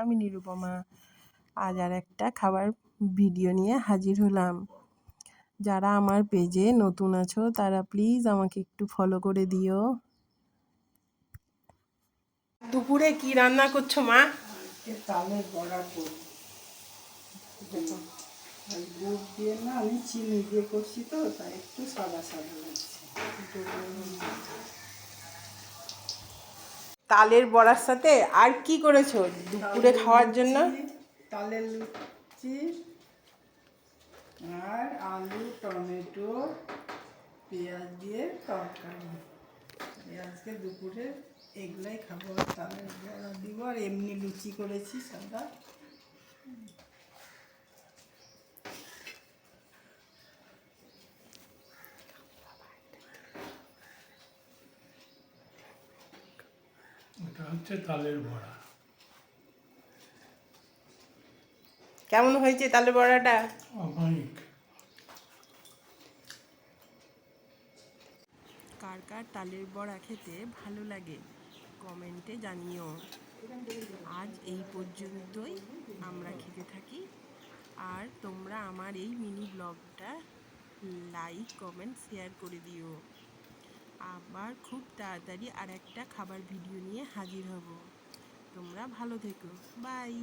আমি নিরুপমা। আজ আর একটা খাবার ভিডিও নিয়ে হাজির হলাম। যারা আমার পেজে নতুন আছো তারা প্লিজ আমাকে একটু ফলো করে দিও। দুপুরে কি রান্না করছো মা? তালের বড়া করি। গুড় দিয়ে না, আমি চিনি দিয়ে করছি তো, তাই একটু সাদা সাদা লাগছে। তালের বড়ার সাথে আর কি করেছো দুপুরে খাওয়ার জন্য? তালের লুচি আর আলু টমেটো পেঁয়াজ দিয়ে তরকারি। আজকে দুপুরে এগুলাই খাবো, তালের বড়া দিব আর এমনি লুচি করেছি সাদা। এটা হচ্ছে তালের বড়া। কেমন হয়েছে তালের বড়াটা? অনেক। কার কার তালের বড়া খেতে ভালো লাগে কমেন্টে জানিও। আজ এই পর্যন্তই আমরা খেতে থাকি, আর তোমরা আমার এই মিনি ব্লগটা লাইক কমেন্ট শেয়ার করে দিও। আবার খুব তাড়াতাড়ি আর একটা খাবার ভিডিও নিয়ে হাজির হব। তোমরা ভালো থেকো, বাই।